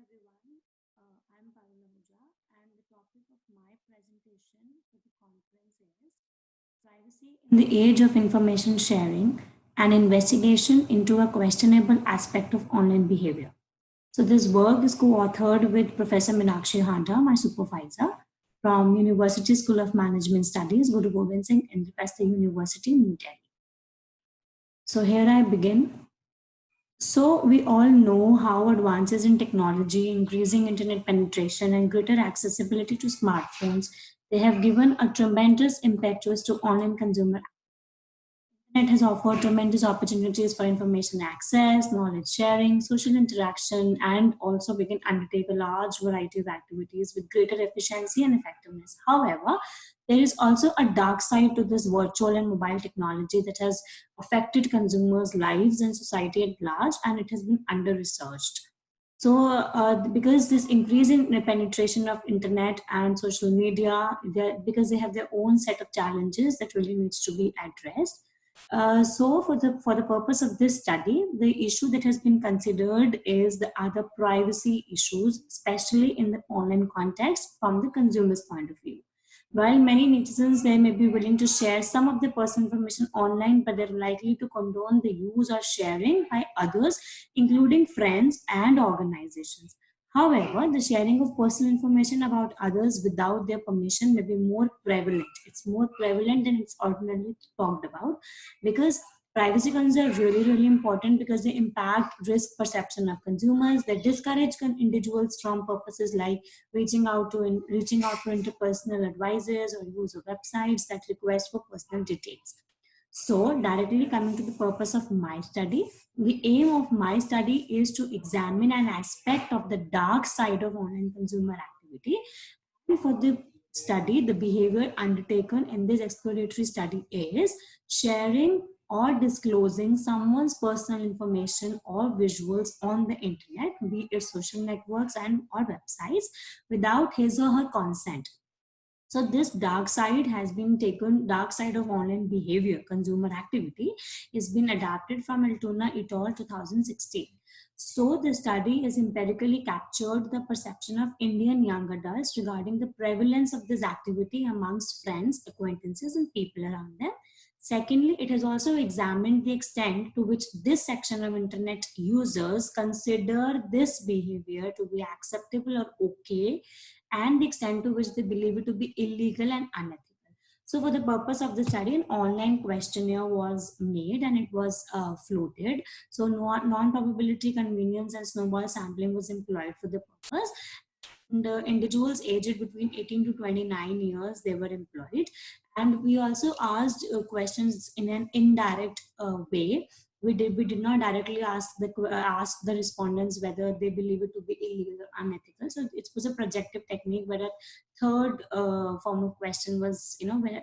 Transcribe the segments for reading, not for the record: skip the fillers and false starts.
everyone. I'm Parula Muja, and the topic of my presentation for the conference is Privacy in the Age of Information Sharing, an investigation into a questionable aspect of online behavior. So, this work is co authored with Professor Meenakshi Handa, my supervisor, from University School of Management Studies, Guru Gobind Singh Indraprastha University, New Delhi. So, here I begin. So, we all know how advances in technology, increasing internet penetration, and greater accessibility to smartphones, they have given a tremendous impetus to online consumer. Internet has offered tremendous opportunities for information access, knowledge sharing, social interaction, and also we can undertake a large variety of activities with greater efficiency and effectiveness. However, there is also a dark side to this virtual and mobile technology that has affected consumers' lives and society at large, and it has been under researched. So, because this increase in the penetration of internet and social media, because they have their own set of challenges that really needs to be addressed. So, for the purpose of this study, the issue that has been considered is the other privacy issues, especially in the online context from the consumer's point of view. While many netizens they may be willing to share some of their personal information online, but they're likely to condone the use or sharing by others, including friends and organizations. However, the sharing of personal information about others without their permission may be more prevalent. It's more prevalent than it's ordinarily talked about because privacy concerns are really, really important because they impact risk perception of consumers. They discourage individuals from purposes like reaching out to interpersonal advisors or use of websites that request for personal details. So, directly coming to the purpose of my study, the aim of my study is to examine an aspect of the dark side of online consumer activity. And for the study, the behavior undertaken in this exploratory study is sharing or disclosing someone's personal information or visuals on the internet, be it social networks and or websites, without his or her consent. So this dark side of online behavior, consumer activity, is been adapted from Altuna et al. 2016. So the study has empirically captured the perception of Indian young adults regarding the prevalence of this activity amongst friends, acquaintances, and people around them. Secondly, it has also examined the extent to which this section of internet users consider this behavior to be acceptable or okay, and the extent to which they believe it to be illegal and unethical. So, for the purpose of the study, an online questionnaire was made and it was floated. So, non-probability, convenience, and snowball sampling was employed for the purpose. And individuals aged between 18 to 29 years, they were employed. And we also asked questions in an indirect way. We did not directly ask the respondents whether they believe it to be illegal or unethical. So it was a projective technique where a third form of question was,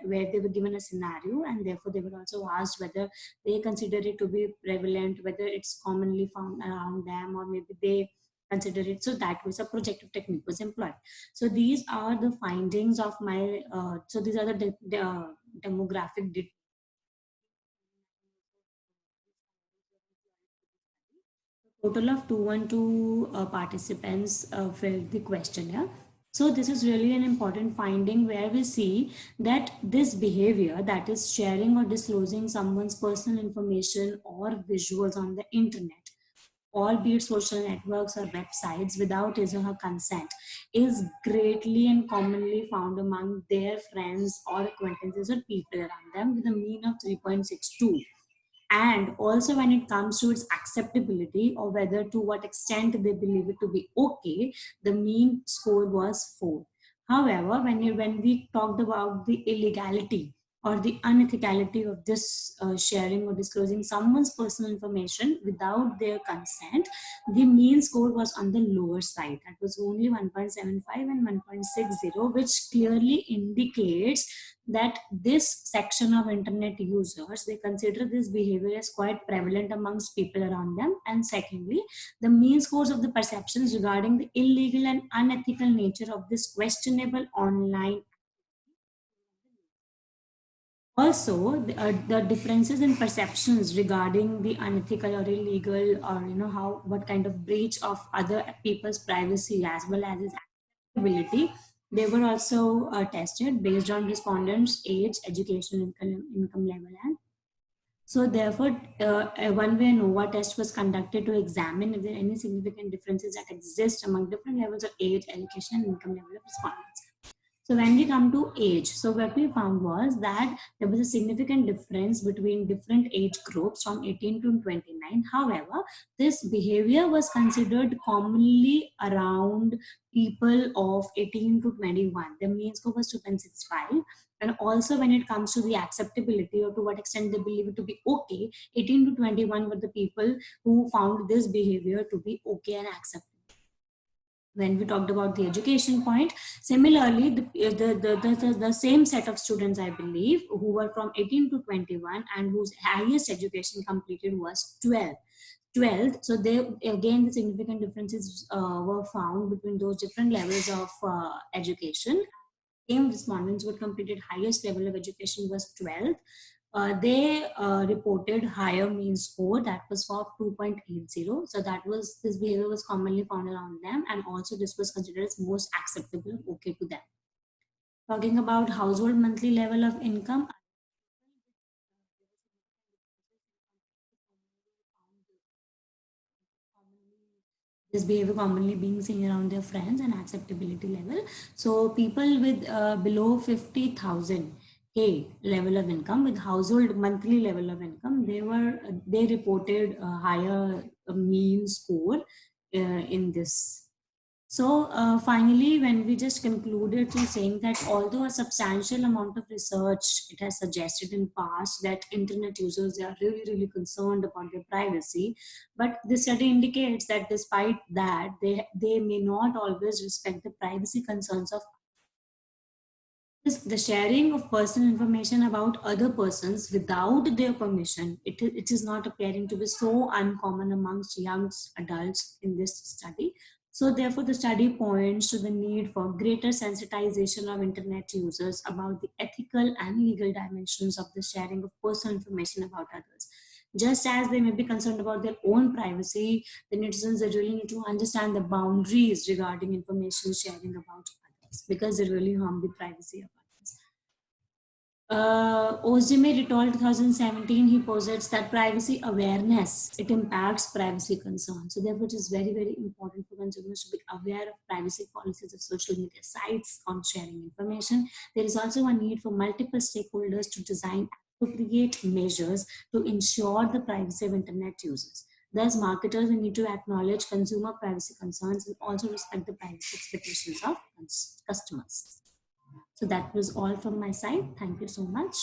where they were given a scenario, and therefore they were also asked whether they consider it to be prevalent, whether it's commonly found around them, or maybe they consider it. So that was a projective technique was employed. So these are the findings of my. So these are the demographic. Total of 212 participants filled the questionnaire. So this is really an important finding where we see that this behavior, that is sharing or disclosing someone's personal information or visuals on the internet, albeit social networks or websites, without his or her consent, is greatly and commonly found among their friends or acquaintances or people around them with a mean of 3.62. And also when it comes to its acceptability or whether to what extent they believe it to be okay, the mean score was 4. However, when we talked about the illegality or the unethicality of this sharing or disclosing someone's personal information without their consent, the mean score was on the lower side. That was only 1.75 and 1.60, which clearly indicates that this section of internet users, they consider this behavior as quite prevalent amongst people around them. And secondly, the mean scores of the perceptions regarding the illegal and unethical nature of this questionable online. Also, the differences in perceptions regarding the unethical or illegal, or how what kind of breach of other people's privacy as well as its acceptability, they were also tested based on respondents' age, education, income level, and so therefore, a one-way ANOVA test was conducted to examine if there are any significant differences that exist among different levels of age, education, and income level of respondents. So when we come to age, so what we found was that there was a significant difference between different age groups from 18 to 29. However, this behavior was considered commonly around people of 18 to 21. The mean score was 2.65. And also when it comes to the acceptability or to what extent they believe it to be okay, 18 to 21 were the people who found this behavior to be okay and acceptable. When we talked about the education point, similarly, the same set of students, I believe, who were from 18 to 21 and whose highest education completed was 12th. So they again the significant differences were found between those different levels of education. Same respondents who completed highest level of education was 12th. They reported higher mean score that was for 2.80. So that was this behavior was commonly found around them, and also this was considered as most acceptable, okay to them. Talking about household monthly level of income, this behavior commonly being seen around their friends and acceptability level. So people with below 50,000 K level of income with household monthly level of income, they reported a higher mean score in this. So finally, when we just concluded to saying that although a substantial amount of research it has suggested in past that internet users are really concerned about their privacy, but this study indicates that despite that they may not always respect the privacy concerns of the sharing of personal information about other persons without their permission. It is not appearing to be so uncommon amongst young adults in this study. So therefore, the study points to the need for greater sensitization of internet users about the ethical and legal dimensions of the sharing of personal information about others. Just as they may be concerned about their own privacy, the netizens really need to understand the boundaries regarding information sharing about others, because they really harm the privacy of others. Ozdemir et al. 2017, he posits that privacy awareness, it impacts privacy concerns. So therefore, it is very important for consumers to be aware of privacy policies of social media sites on sharing information. There is also a need for multiple stakeholders to design appropriate measures to ensure the privacy of internet users. Thus, marketers need to acknowledge consumer privacy concerns and also respect the privacy expectations of customers. So that was all from my side. Thank you so much.